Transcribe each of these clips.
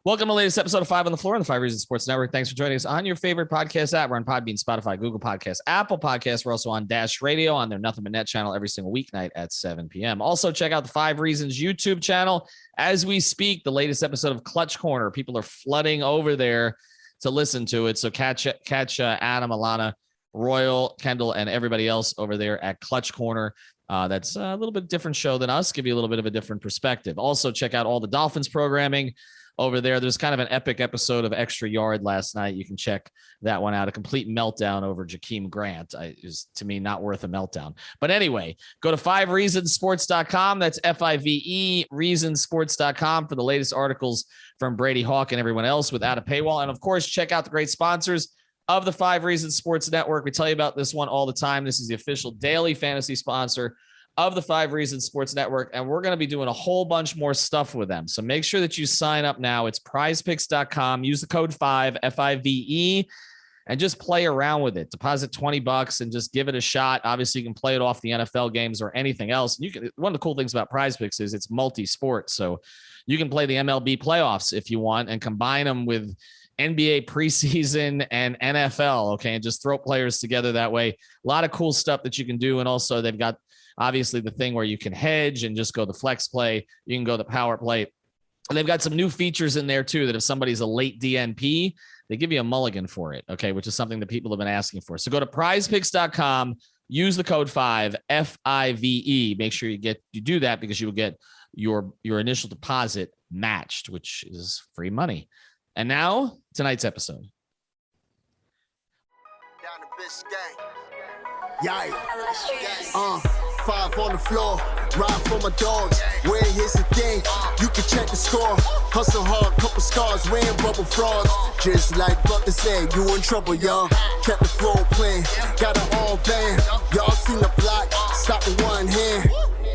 Welcome to the latest episode of Five on the Floor on the Five Reasons Sports Network. Thanks for joining us on your favorite podcast app. We're on Podbean, Spotify, Google Podcasts, Apple Podcasts. We're also on Dash Radio on their Nothing But Net channel every single weeknight at 7 p.m. Also, check out the Five Reasons YouTube channel. As we speak, the latest episode of Clutch Corner. People are flooding over there to listen to it. So catch Adam, Alana, Royal, Kendall, and everybody else over there at Clutch Corner. That's a little bit different show than us. Give you a little bit of a different perspective. Also, check out all the Dolphins programming over there. There's kind of an epic episode of Extra Yard last night. You can check that one out. A complete meltdown over Jakeem Grant is, to me, not worth a meltdown. But anyway, go to fivereasonsports.com. That's FIVE reasonsports.com for the latest articles from Brady Hawk and everyone else without a paywall. And of course, check out the great sponsors of the Five Reasons Sports Network. We tell you about this one all the time. This is the official daily fantasy sponsor of the Five Reasons Sports Network, and we're going to be doing a whole bunch more stuff with them. So make sure that you sign up now. It's prizepicks.com. Use the code 5, FIVE, and just play around with it. Deposit $20 and just give it a shot. Obviously, you can play it off the NFL games or anything else. And you can. One of the cool things about Prize Picks is it's multi-sport. So you can play the MLB playoffs if you want and combine them with NBA preseason and NFL, okay, and just throw players together that way. A lot of cool stuff that you can do. And also they've got obviously the thing where you can hedge and just go the flex play. You can go the power play. And they've got some new features in there too, that if somebody's a late DNP, they give you a mulligan for it, okay, which is something that people have been asking for. So go to prizepicks.com, use the code 5, FIVE. Make sure you do that because you will get your initial deposit matched, which is free money. And now, tonight's episode. Down the bitch gang. Yikes. 5 on the floor, ride for my dogs. Where here's the thing, you can check the score. Hustle hard, couple scars, wearing rubber frauds. Just like Butler said, you in trouble, y'all. Kept the floor playing, got it all banned. Y'all seen the block, stop with one hand.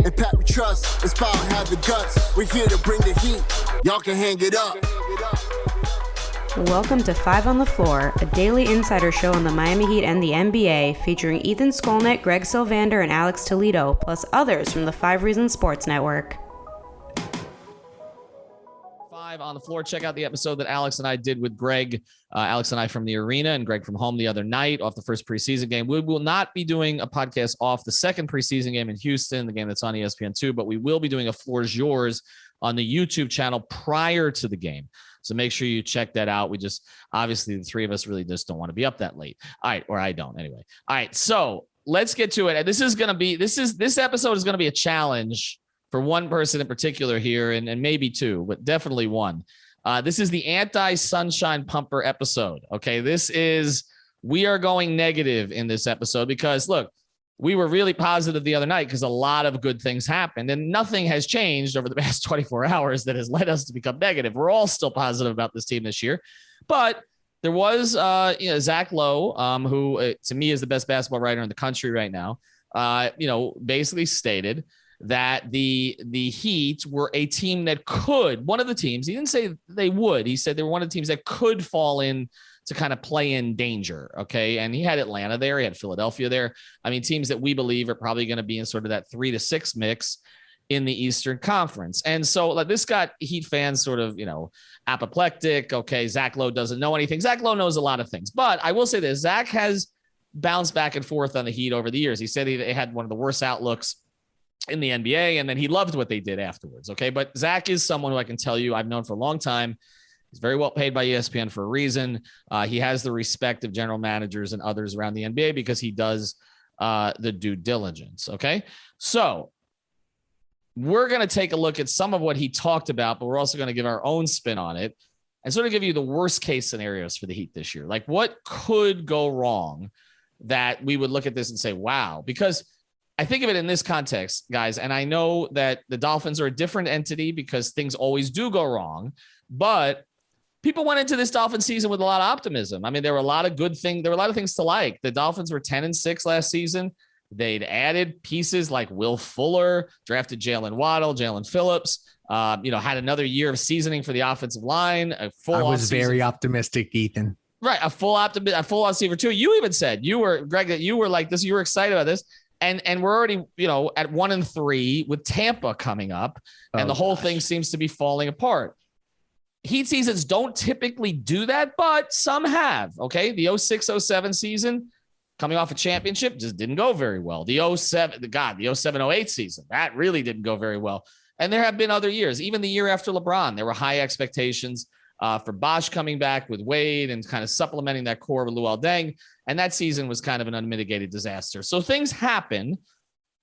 And Pat we trust, it's power, have the guts. We're here to bring the heat, y'all can hang it up. Welcome to Five on the Floor, a daily insider show on the Miami Heat and the NBA, featuring Ethan Skolnick, Greg Sylvander, and Alex Toledo, plus others from the Five Reasons Sports Network. Five on the Floor. Check out the episode that Alex and I did with Greg. Alex and I from the arena and Greg from home the other night off the first preseason game. We will not be doing a podcast off the second preseason game in Houston, the game that's on ESPN2, but we will be doing a Floor's Yours on the YouTube channel prior to the game. So make sure you check that out. We just, obviously the three of us really just don't want to be up that late. All right. Or I don't anyway. All right. So let's get to it. This episode is going to be a challenge for one person in particular here, and maybe two, but definitely one. This is the anti-sunshine pumper episode. Okay. We are going negative in this episode because look, we were really positive the other night because a lot of good things happened and nothing has changed over the past 24 hours that has led us to become negative. We're all still positive about this team this year, but there was, Zach Lowe, who to me is the best basketball writer in the country right now, basically stated that the Heat were a team that could, one of the teams, he didn't say they would, he said they were one of the teams that could fall in to kind of play in danger. Okay. And he had Atlanta there. He had Philadelphia there. I mean, teams that we believe are probably going to be in sort of that 3 to 6 mix in the Eastern Conference. And so like this got Heat fans sort of, apoplectic. Okay. Zach Lowe doesn't know anything. Zach Lowe knows a lot of things, but I will say this, Zach has bounced back and forth on the Heat over the years. He said they had one of the worst outlooks in the NBA, and then he loved what they did afterwards. Okay. But Zach is someone who I can tell you I've known for a long time. He's very well paid by ESPN for a reason. He has the respect of general managers and others around the NBA because he does the due diligence. Okay. So we're going to take a look at some of what he talked about, but we're also going to give our own spin on it and sort of give you the worst case scenarios for the Heat this year. Like what could go wrong that we would look at this and say, wow, because I think of it in this context, guys. And I know that the Dolphins are a different entity because things always do go wrong, but people went into this Dolphin season with a lot of optimism. I mean, there were a lot of good things. There were a lot of things to like. The Dolphins were 10-6 last season. They'd added pieces like Will Fuller, drafted Jalen Waddle, Jalen Phillips, had another year of seasoning for the offensive line. I was very optimistic, Ethan. Right. A full receiver too. You even said Greg, that you were like this. You were excited about this. And we're already, at 1-3 with Tampa coming up, and the whole thing seems to be falling apart. Heat seasons don't typically do that, but some have. Okay. The 06-07 season, coming off a championship, just didn't go very well. The 07-08 season, that really didn't go very well. And there have been other years, even the year after LeBron, there were high expectations for Bosh coming back with Wade and kind of supplementing that core with Luol Deng. And that season was kind of an unmitigated disaster. So things happen.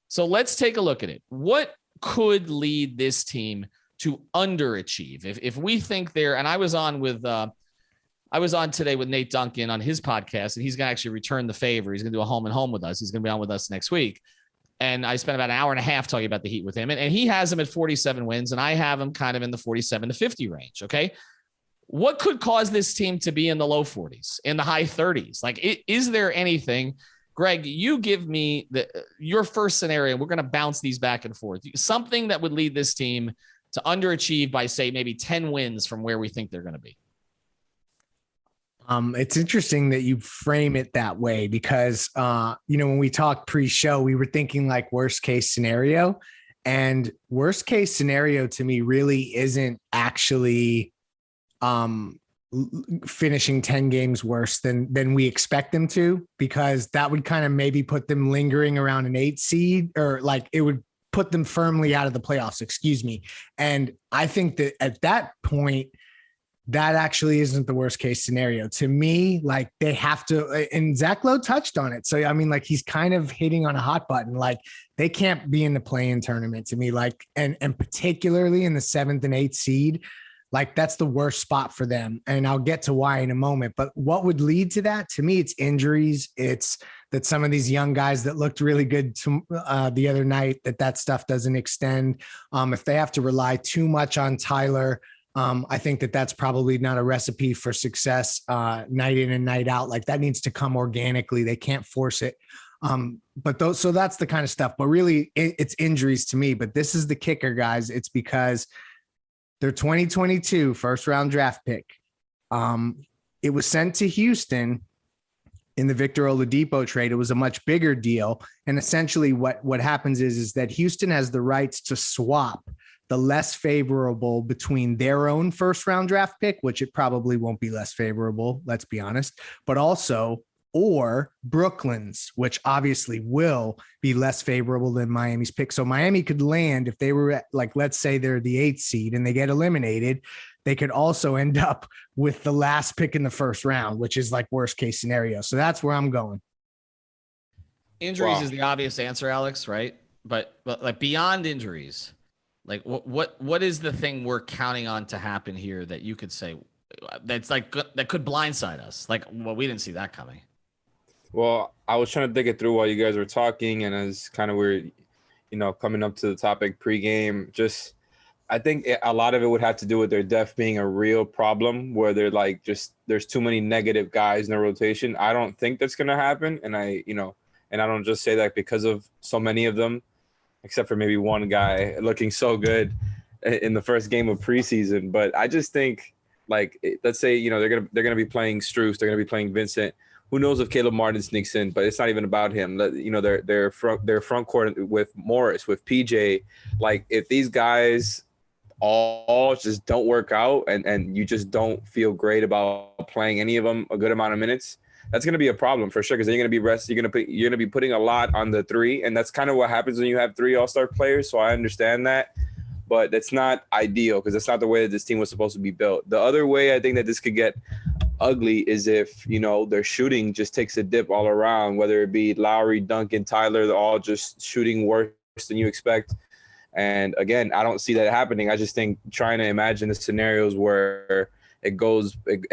So let's take a look at it. What could lead this team to underachieve? If we think they're, and I was on today with Nate Duncan on his podcast, and he's going to actually return the favor. He's going to do a home and home with us. He's going to be on with us next week. And I spent about an hour and a half talking about the Heat with him. And he has them at 47 wins, and I have them kind of in the 47 to 50 range. Okay. What could cause this team to be in the low 40s, in the high 30s? Like, is there anything? Greg, you give me your first scenario. We're going to bounce these back and forth. Something that would lead this team to underachieve by, say, maybe 10 wins from where we think they're going to be. It's interesting that you frame it that way because, when we talked pre-show, we were thinking like worst case scenario, and worst case scenario to me really isn't actually finishing 10 games worse than we expect them to, because that would kind of maybe put them lingering around an 8 seed, or like it would put them firmly out of the playoffs, excuse me. And I think that at that point, that actually isn't the worst case scenario to me. Like they have to, and Zach Lowe touched on it. So, I mean, like he's kind of hitting on a hot button. Like they can't be in the play-in tournament to me, like, and particularly in the 7th and 8th seed, like that's the worst spot for them. And I'll get to why in a moment, but what would lead to that? To me, it's injuries. It's that some of these young guys that looked really good the other night, that stuff doesn't extend. If they have to rely too much on Tyler, I think that's probably not a recipe for success night in and night out. Like that needs to come organically. They can't force it. So that's the kind of stuff, but really it's injuries to me. But this is the kicker, guys. It's because their 2022 first round draft pick, it was sent to Houston in the Victor Oladipo trade. It was a much bigger deal. And essentially what happens is that Houston has the rights to swap the less favorable between their own first round draft pick, which it probably won't be less favorable, let's be honest, but also, or Brooklyn's, which obviously will be less favorable than Miami's pick. So Miami could land, if they were at, like, let's say they're the 8th seed and they get eliminated, they could also end up with the last pick in the first round, which is like worst case scenario. So that's where I'm going. Injuries is the obvious answer, Alex, right? But like beyond injuries, like what is the thing we're counting on to happen here that you could say that's like that could blindside us? Like, well, we didn't see that coming. Well, I was trying to think it through while you guys were talking, and as kind of we're, coming up to the topic pregame, just I think a lot of it would have to do with their depth being a real problem, where they're like there's too many negative guys in the rotation. I don't think that's going to happen, and I don't just say that because of so many of them, except for maybe one guy looking so good in the first game of preseason. But I just think, like, let's say, they're gonna be playing Strus, they're gonna be playing Vincent. Who knows if Caleb Martin sneaks in? But it's not even about him. Their front court with Morris, with PJ. Like, if these guys all just don't work out, and you just don't feel great about playing any of them a good amount of minutes, that's going to be a problem for sure, because then you're going to be you're going to be putting a lot on the 3, and that's kind of what happens when you have 3 all-star players. So I understand that, but that's not ideal, because that's not the way that this team was supposed to be built. The other way I think that this could get ugly is if their shooting just takes a dip all around, whether it be Lowry, Duncan, Tyler, they're all just shooting worse than you expect. And again, I don't see that happening. I just think trying to imagine the scenarios where it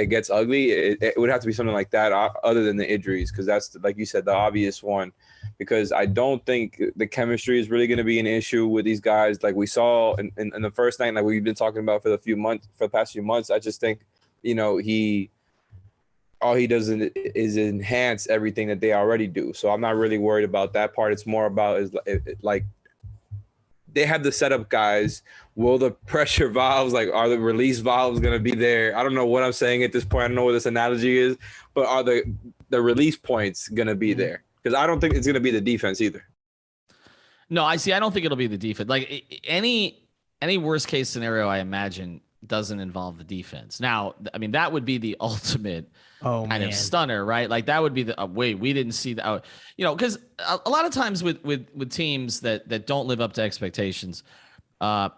gets ugly, it would have to be something like that other than the injuries, because that's, like you said, the obvious one. Because I don't think the chemistry is really going to be an issue with these guys, like we saw in the first night, like we've been talking about for the past few months. I just think all he does is enhance everything that they already do. So I'm not really worried about that part. It's more about like they have the setup guys. Will the pressure valves, like, are the release valves going to be there? I don't know what I'm saying at this point. I don't know what this analogy is, but are the release points going to be there? Because I don't think it's going to be the defense either. No, I don't think it'll be the defense. Like any worst case scenario, I imagine doesn't involve the defense. Now, I mean, that would be the ultimate kind of man. stunner, right? Like that would be the wait, we didn't see that, because a lot of times with teams that don't live up to expectations,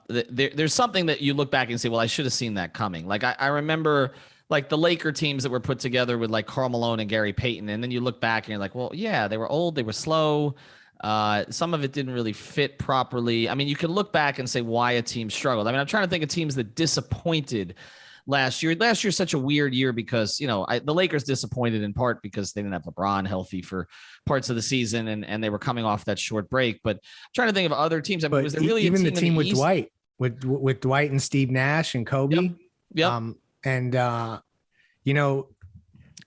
there's something that you look back and say, well, I should have seen that coming. Like I remember like the Laker teams that were put together with like Karl Malone and Gary Payton, and then you look back and you're like, well, yeah, they were old, they were slow. Some of it didn't really fit properly. I mean, you can look back and say why a team struggled. I mean, I'm trying to think of teams that disappointed last year. Last year's such a weird year because, the Lakers disappointed in part because they didn't have LeBron healthy for parts of the season and they were coming off that short break. But I'm trying to think of other teams. I mean, was there really even a team the team with East? Dwight, with Dwight and Steve Nash and Kobe? Yep.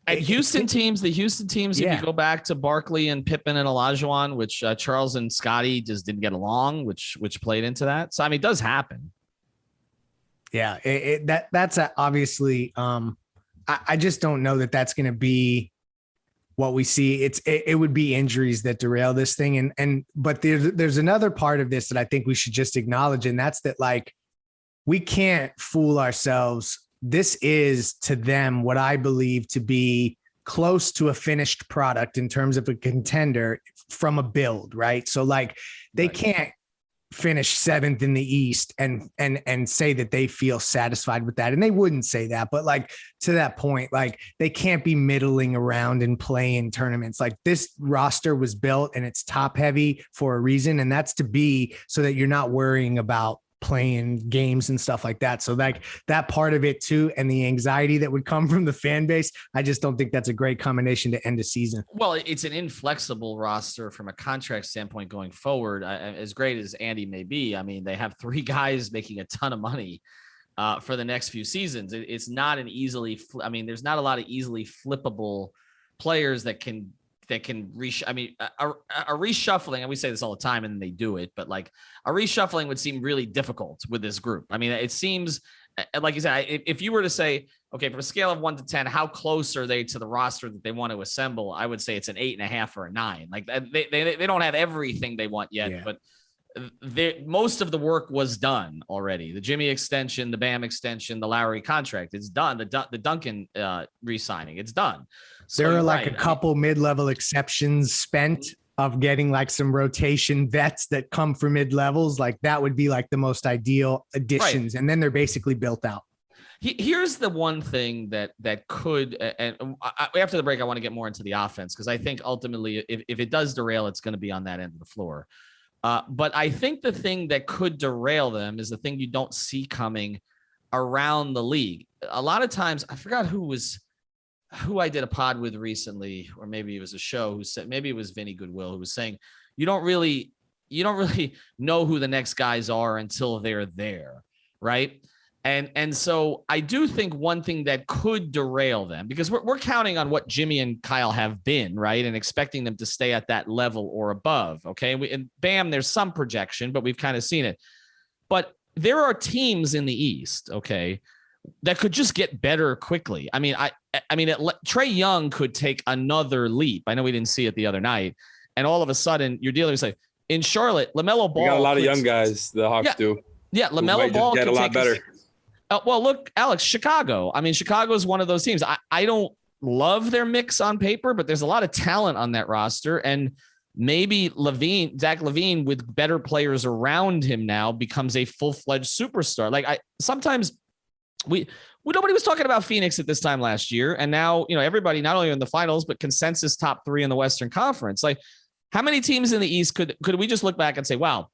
The Houston teams, if you go back to Barkley and Pippen and Olajuwon, which Charles and Scotty just didn't get along, which played into that. So, I mean, it does happen. Yeah, that's obviously. I just don't know that that's going to be what we see. It would be injuries that derail this thing, but there's another part of this that I think we should just acknowledge, and that's that like we can't fool ourselves. This is to them what I believe to be close to a finished product in terms of a contender from a build, right? So like they can't finish 7th in the East and say that they feel satisfied with that. And they wouldn't say that, but like to that point, like they can't be middling around and playing tournaments. Like this roster was built and it's top heavy for a reason. And that's to be so that you're not worrying about playing games and stuff like that. So like that part of it too, and the anxiety that would come from the fan base, I just don't think that's a great combination to end a season. Well, it's an inflexible roster from a contract standpoint going forward. As great as Andy may be, I mean, they have 3 guys making a ton of money for the next few seasons. It's not an easily, there's not a lot of easily flippable players that can a reshuffling, and we say this all the time and then they do it, but like a reshuffling would seem really difficult with this group. I mean, it seems like you said, if you were to say, okay, from a scale of 1 to 10, how close are they to the roster that they want to assemble? I would say it's an 8.5 or a 9. Like they don't have everything they want yet, but most of the work was done already. The Jimmy extension, the Bam extension, the Lowry contract, it's done. The Duncan re-signing, it's done. So there are like a couple mid-level exceptions spent of getting like some rotation vets that come from mid-levels. Like that would be like the most ideal additions. Right. And then they're basically built out. Here's the one thing that could, and after the break, I want to get more into the offense because I think ultimately if it does derail, it's going to be on that end of the floor. But I think the thing that could derail them is the thing you don't see coming around the league. A lot of times, I forgot who I did a pod with recently, or maybe it was a show who said, maybe it was Vinny Goodwill who was saying, you don't really know who the next guys are until they're there. Right. And so I do think one thing that could derail them, because we're counting on what Jimmy and Kyle have been, right, and expecting them to stay at that level or above. Okay. And Bam, there's some projection, but we've kind of seen it. But there are teams in the East, okay, that could just get better quickly. I mean, Trae Young could take another leap. I know we didn't see it the other night, and all of a sudden you're dealing with like in Charlotte, LaMelo Ball. You got a lot of young guys. The Hawks do. Yeah, LaMelo Ball get a lot better. Well, look, Alex, Chicago. I mean, Chicago is one of those teams. I don't love their mix on paper, but there's a lot of talent on that roster, and maybe Zach LaVine, with better players around him now, becomes a full-fledged superstar. Like sometimes. Nobody was talking about Phoenix at this time last year. And now, everybody not only in the finals, but consensus top 3 in the Western Conference. Like how many teams in the East could we just look back and say, wow,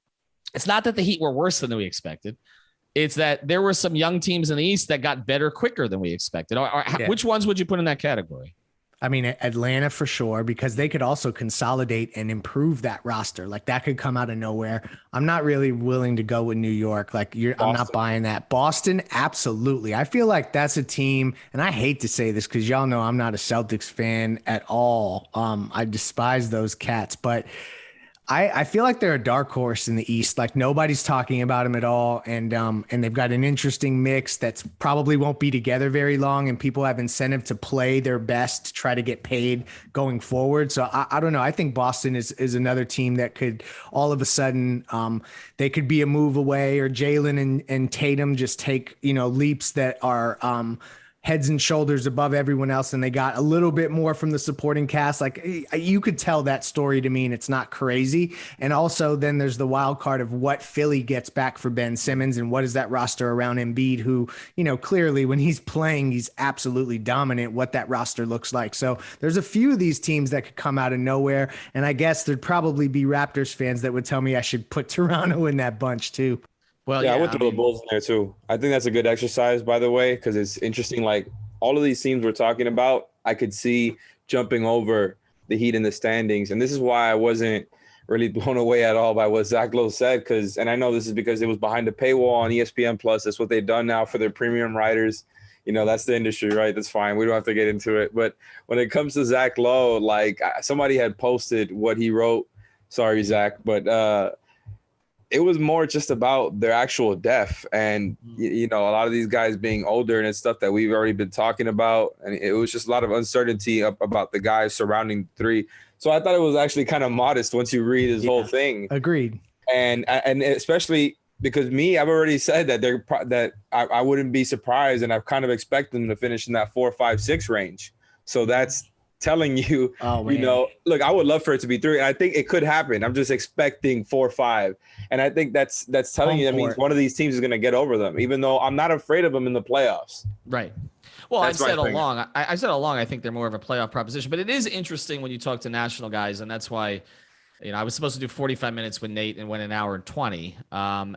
it's not that the Heat were worse than we expected. It's that there were some young teams in the East that got better quicker than we expected. Which ones would you put in that category? I mean, Atlanta for sure, because they could also consolidate and improve that roster. Like that could come out of nowhere. I'm not really willing to go with New York. Like I'm not buying that. Boston, absolutely. I feel like that's a team, and I hate to say this because y'all know I'm not a Celtics fan at all. I despise those cats, but I feel like they're a dark horse in the East. Like nobody's talking about them at all. And they've got an interesting mix that's probably won't be together very long. And people have incentive to play their best to try to get paid going forward. So I don't know. I think Boston is another team that could all of a sudden they could be a move away, or Jalen and Tatum just take, leaps that are heads and shoulders above everyone else, and they got a little bit more from the supporting cast. Like you could tell that story to me, and it's not crazy. And also then there's the wild card of what Philly gets back for Ben Simmons, and what is that roster around Embiid, who, clearly when he's playing, he's absolutely dominant, what that roster looks like. So there's a few of these teams that could come out of nowhere. And I guess there'd probably be Raptors fans that would tell me I should put Toronto in that bunch too. Well, yeah, I would throw the Bulls in there too. I think that's a good exercise, by the way, because it's interesting. Like all of these teams we're talking about, I could see jumping over the Heat in the standings. And this is why I wasn't really blown away at all by what Zach Lowe said. And I know this is because it was behind the paywall on ESPN Plus. That's what they've done now for their premium writers. That's the industry, right? That's fine. We don't have to get into it. But when it comes to Zach Lowe, like somebody had posted what he wrote. Sorry, Zach, but it was more just about their actual depth, and a lot of these guys being older, and it's stuff that we've already been talking about, and it was just a lot of uncertainty about the guys surrounding three. So I thought it was actually kind of modest once you read his whole thing. Agreed. And especially because I've already said that I wouldn't be surprised, and I've kind of expected them to finish in that 4, 5, 6 range. So that's telling you, look, I would love for it to be 3. And I think it could happen. I'm just expecting 4, 5. And I think that's telling you that means one of these teams is going to get over them, even though I'm not afraid of them in the playoffs. Right. Well, I've said all along, I think they're more of a playoff proposition, but it is interesting when you talk to national guys. And that's why, I was supposed to do 45 minutes with Nate and went an hour and 20. Again,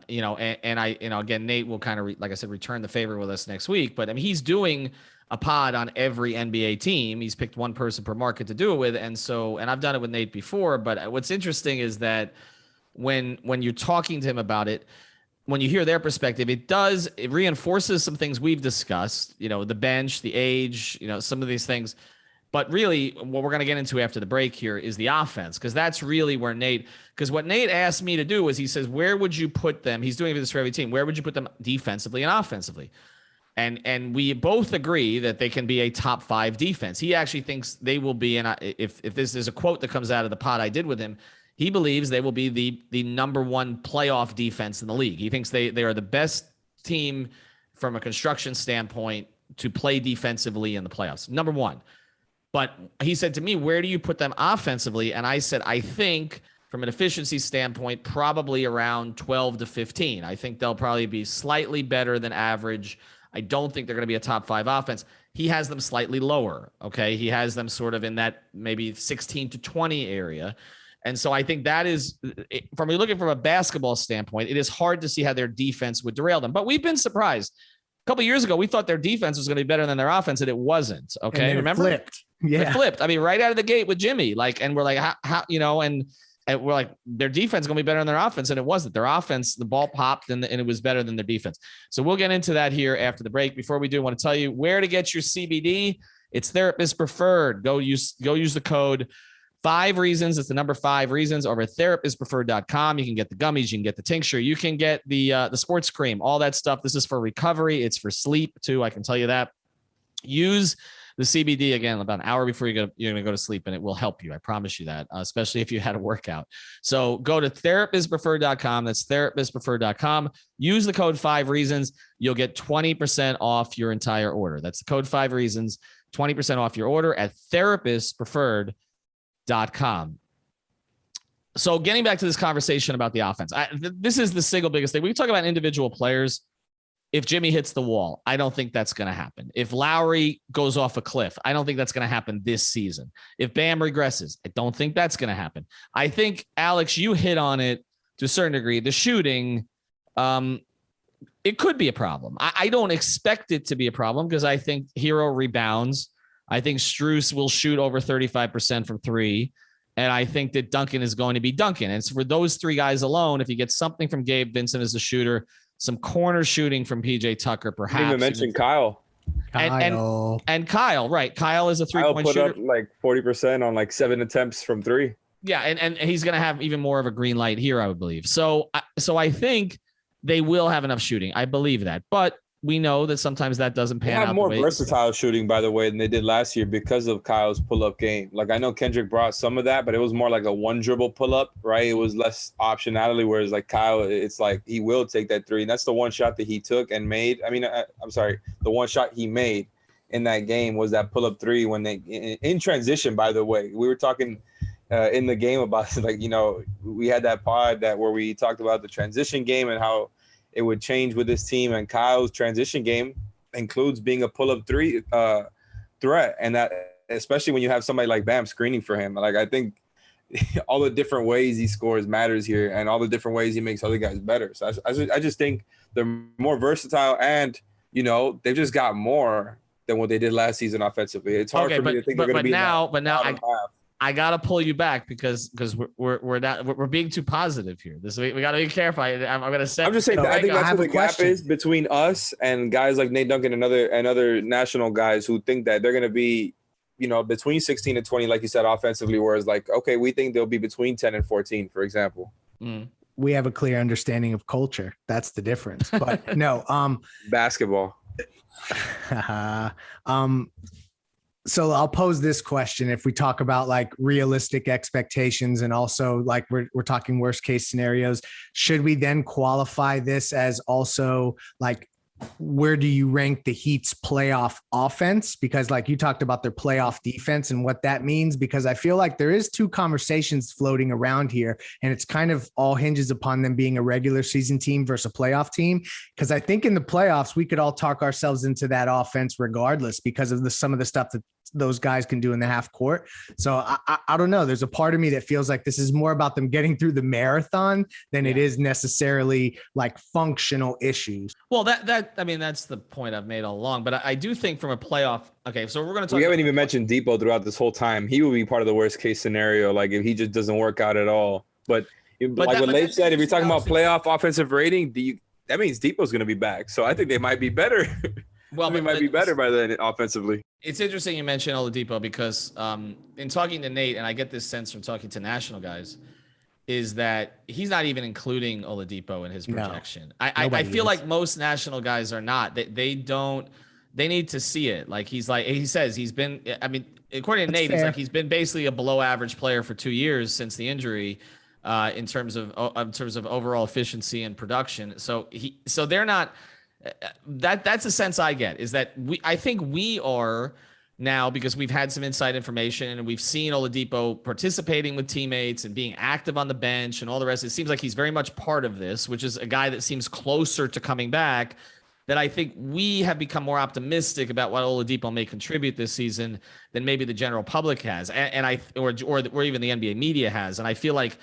Nate will kind of, like I said, return the favor with us next week, but he's doing a pod on every NBA team. He's picked one person per market to do it with. And I've done it with Nate before, but what's interesting is that when you're talking to him about it, when you hear their perspective, it reinforces some things we've discussed, the bench, the age, some of these things. But really what we're going to get into after the break here is the offense, because that's really where because what Nate asked me to do was he says, where would you put them? He's doing this for every team. Where would you put them defensively and offensively? And we both agree that they can be a top 5 defense. He actually thinks they will be, and if this is a quote that comes out of the pod I did with him, he believes they will be the number 1 playoff defense in the league. He thinks they are the best team from a construction standpoint to play defensively in the playoffs. Number 1. But he said to me, where do you put them offensively? And I said, I think from an efficiency standpoint, probably around 12 to 15. I think they'll probably be slightly better than average. I don't think they're going to be a top 5 offense. He has them slightly lower. Okay. He has them sort of in that maybe 16 to 20 area. And so I think that is, from looking from a basketball standpoint, it is hard to see how their defense would derail them. But we've been surprised. A couple of years ago, we thought their defense was going to be better than their offense, and it wasn't. Okay. And remember? Flipped. Yeah. It flipped. right out of the gate with Jimmy, and we're like, how and we're like, their defense is going to be better than their offense. And it wasn't. Their offense, the ball popped and it was better than their defense. So we'll get into that here after the break. Before we do, I want to tell you where to get your CBD. It's Therapist Preferred. Go use the code 5 Reasons. It's the number 5 Reasons over at therapistpreferred.com. You can get the gummies. You can get the tincture. You can get the sports cream, all that stuff. This is for recovery. It's for sleep too. I can tell you that. Use the CBD again about an hour before you're going to go to sleep, and it will help you. I promise you that, especially if you had a workout. So go to therapistpreferred.com. That's therapistpreferred.com. Use the code 5 Reasons. You'll get 20% off your entire order. That's the code 5 Reasons, 20% off your order at therapistpreferred.com. So getting back to this conversation about the offense, this is the single biggest thing. We can talk about individual players. If Jimmy hits the wall, I don't think that's going to happen. If Lowry goes off a cliff, I don't think that's going to happen this season. If Bam regresses, I don't think that's going to happen. I think, Alex, you hit on it to a certain degree. The shooting, it could be a problem. I don't expect it to be a problem because I think Hero rebounds. I think Strus will shoot over 35% from 3. And I think that Duncan is going to be Duncan. And it's for those 3 guys alone. If you get something from Gabe Vincent as a shooter, some corner shooting from PJ Tucker, perhaps. You even mentioned Kyle. And Kyle, right? Kyle is a 3-point shooter. Kyle put up like 40% on like 7 attempts from 3. Yeah, and he's going to have even more of a green light here, I would believe. So I think they will have enough shooting. I believe that. But we know that sometimes that doesn't pan out. They have more versatile shooting, by the way, than they did last year because of Kyle's pull-up game. Like, I know Kendrick brought some of that, but it was more like a one-dribble pull-up, right? It was less optionality, whereas like Kyle, it's like he will take that three. And that's the one shot that he took and made. I mean, I'm sorry, the one shot he made in that game was that pull-up three when they in transition, by the way. We were talking in the game about, like, you know, we had that pod where we talked about the transition game and how it would change with this team, and Kyle's transition game includes being a pull-up three threat, and that especially when you have somebody like Bam screening for him. Like, I think all the different ways he scores matters here, and all the different ways he makes other guys better. So I just think they're more versatile, and you know they've just got more than what they did last season offensively. It's hard for me to think they're going to be now. I gotta pull you back because we're being too positive here. We gotta be careful. I'm gonna say. I'm just saying. I think that's what the gap is between us and guys like Nate Duncan and other national guys who think that they're gonna be, you know, between 16 and 20, like you said, offensively. Whereas, like, okay, we think they'll be between 10 and 14, for example. We have a clear understanding of culture. That's the difference. But no, basketball. So I'll pose this question. If we talk about like realistic expectations and also like we're talking worst case scenarios, should we then qualify this as also like, where do you rank the Heat's playoff offense? Because like you talked about their playoff defense and what that means, because I feel like there is two conversations floating around here, and it's kind of all hinges upon them being a regular season team versus a playoff team. Because I think in the playoffs, we could all talk ourselves into that offense regardless because of some of the stuff that those guys can do in the half court. So I don't know. There's a part of me that feels like this is more about them getting through the marathon than it is necessarily like functional issues. Well, that's the point I've made all along. But I do think from a playoff. Okay, so we're going to talk. We haven't even mentioned Depot throughout this whole time. He will be part of the worst case scenario. Like if he just doesn't work out at all. But like what Leif said, if you're talking about playoff offensive rating, that means Depot's going to be back. So I think they might be better. Well, they might be better by then offensively. It's interesting you mentioned Oladipo because in talking to Nate, and I get this sense from talking to national guys, is that he's not even including Oladipo in his projection. No, I feel like most national guys are not. They need to see it. Like he says he's been. I mean, according to Nate, it's like he's been basically a below average player for 2 years since the injury, in terms of overall efficiency and production. So they're not. That's the sense I get, is that I think we are now, because we've had some inside information and we've seen Oladipo participating with teammates and being active on the bench and all the rest. It seems like he's very much part of this, which is a guy that seems closer to coming back, that I think we have become more optimistic about what Oladipo may contribute this season than maybe the general public has, or even the NBA media has. And I feel like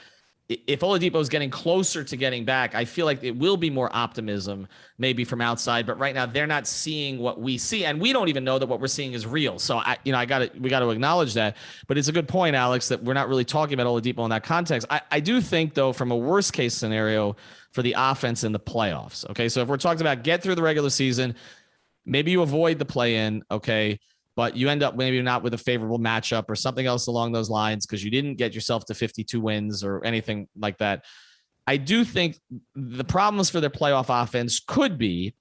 if Oladipo is getting closer to getting back, I feel like it will be more optimism maybe from outside. But right now they're not seeing what we see, and we don't even know that what we're seeing is real. So we got to acknowledge that. But it's a good point, Alex, that we're not really talking about Oladipo in that context. I do think, though, from a worst case scenario for the offense in the playoffs. Okay, so if we're talking about get through the regular season, maybe you avoid the play-in. Okay. But you end up maybe not with a favorable matchup or something else along those lines because you didn't get yourself to 52 wins or anything like that. I do think the problems for their playoff offense could be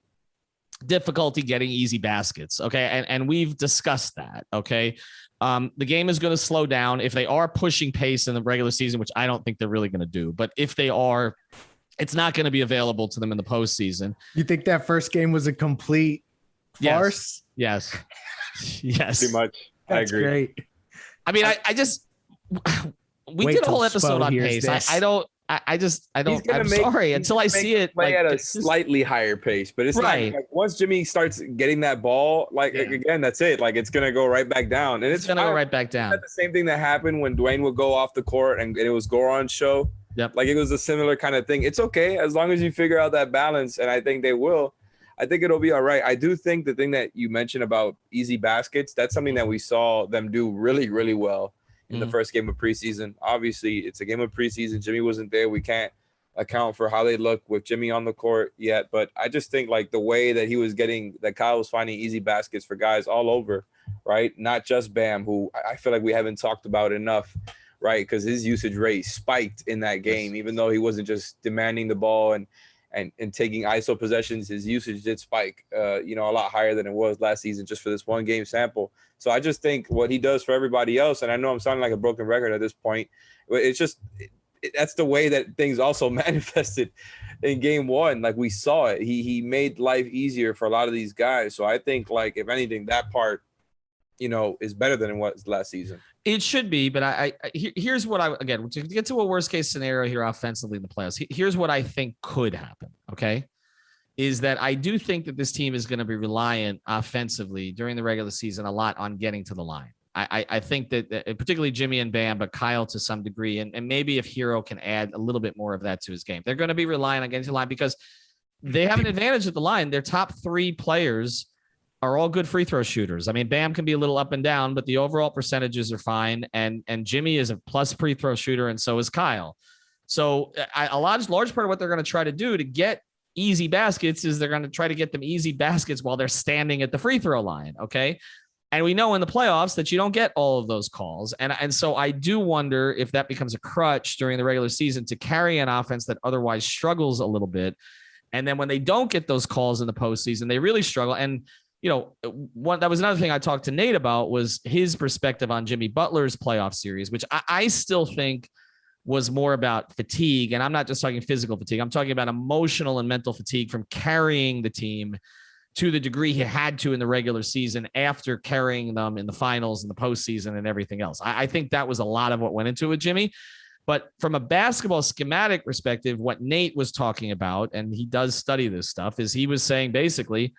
difficulty getting easy baskets. Okay. And we've discussed that. Okay. The game is going to slow down if they are pushing pace in the regular season, which I don't think they're really going to do. But if they are, it's not going to be available to them in the postseason. You think that first game was a complete farce? Yes. Yes, pretty much. That's I agree. Great. I mean, I just we did a whole episode on pace. I'm sorry until I see it play at a slightly higher pace, but it's right. Like once Jimmy starts getting that ball, again, that's it. Like it's gonna go right back down, and it's gonna go right back down. The same thing that happened when Dwayne would go off the court and it was Goran's show. Yep. Like it was a similar kind of thing. It's okay as long as you figure out that balance, and I think they will. I think it'll be all right. I do think the thing that you mentioned about easy baskets, that's something that we saw them do really, really well in the first game of preseason. Obviously, it's a game of preseason. Jimmy wasn't there. We can't account for how they look with Jimmy on the court yet. But I just think like the way that Kyle was finding easy baskets for guys all over, right? Not just Bam, who I feel like we haven't talked about enough right? Because his usage rate spiked in that game, even though he wasn't just demanding the ball and taking ISO possessions. His usage did spike, a lot higher than it was last season just for this one game sample. So I just think what he does for everybody else, and I know I'm sounding like a broken record at this point, but it's just that's the way that things also manifested in game one. Like we saw it. He made life easier for a lot of these guys. So I think, like, if anything, that part, is better than it was last season. It should be, but here's what again, to get to a worst case scenario here offensively in the playoffs, here's what I think could happen, okay? Is that I do think that this team is going to be reliant offensively during the regular season a lot on getting to the line. I think that particularly Jimmy and Bam, but Kyle to some degree, and maybe if Hero can add a little bit more of that to his game, they're going to be relying on getting to the line because they have an advantage at the line. Their top 3 players are all good free throw shooters. I mean, Bam can be a little up and down, but the overall percentages are fine. And Jimmy is a plus free throw shooter, and so is Kyle. So a large part of what they're going to try to do to get easy baskets is they're going to try to get them easy baskets while they're standing at the free throw line. Okay. And we know in the playoffs that you don't get all of those calls. And so I do wonder if that becomes a crutch during the regular season to carry an offense that otherwise struggles a little bit. And then when they don't get those calls in the postseason, they really struggle. And, that was another thing I talked to Nate about was his perspective on Jimmy Butler's playoff series, which I still think was more about fatigue. And I'm not just talking physical fatigue. I'm talking about emotional and mental fatigue from carrying the team to the degree he had to in the regular season after carrying them in the finals and the postseason and everything else. I think that was a lot of what went into it with Jimmy. But from a basketball schematic perspective, what Nate was talking about, and he does study this stuff, is he was saying basically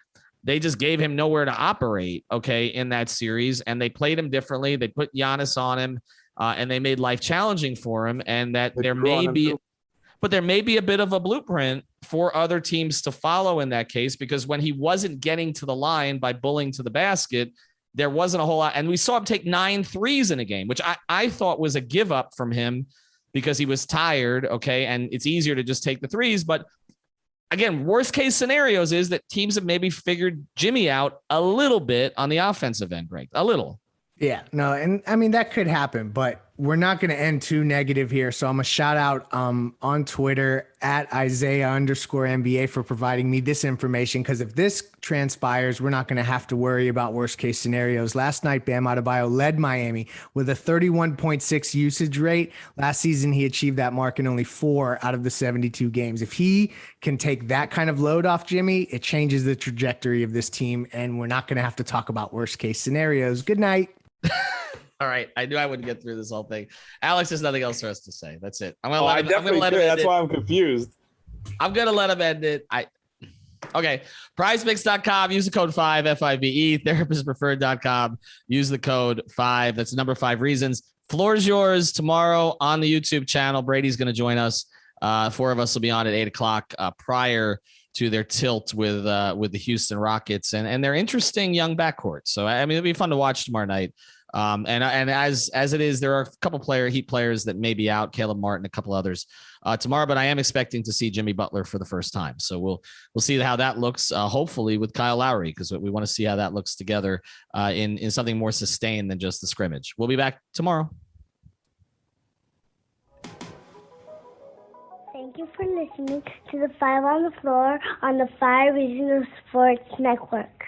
they just gave him nowhere to operate, okay, in that series, and they played him differently. They put Giannis on him, and they made life challenging for him, and that there may be – but there may be a bit of a blueprint for other teams to follow in that case, because when he wasn't getting to the line by bullying to the basket, there wasn't a whole lot. And we saw him take 9 threes in a game, which I thought was a give up from him because he was tired. Okay. And it's easier to just take the threes. But again, worst case scenarios is that teams have maybe figured Jimmy out a little bit on the offensive end, Greg, a little. Yeah, no, and I mean, that could happen, but we're not going to end too negative here. So I'm going to shout out on Twitter at Isaiah_NBA for providing me this information. Because if this transpires, we're not going to have to worry about worst case scenarios. Last night, Bam Adebayo led Miami with a 31.6 usage rate. Last season, he achieved that mark in only 4 out of the 72 games. If he can take that kind of load off Jimmy, it changes the trajectory of this team. And we're not going to have to talk about worst case scenarios. Good night. All right. I knew I wouldn't get through this whole thing. Alex has nothing else for us to say. That's it. I'm gonna let him end That's it. why I'm confused. I'm gonna let him end it. Okay. PrizePicks.com. Use the code 5 FIVE. TherapistPreferred.com. Use the code 5. That's number 5 reasons. Floor is yours tomorrow on the YouTube channel. Brady's gonna join us. 4 of us will be on at 8:00 prior to their tilt with the Houston Rockets and their interesting young backcourt. So I mean, it'll be fun to watch tomorrow night. And as it is, there are a couple Heat players that may be out, Caleb Martin, a couple others tomorrow, but I am expecting to see Jimmy Butler for the first time. So we'll see how that looks, hopefully with Kyle Lowry, because we want to see how that looks together in something more sustained than just the scrimmage. We'll be back tomorrow. Thank you for listening to the 5 on the Floor on the 5 Regional Sports Network.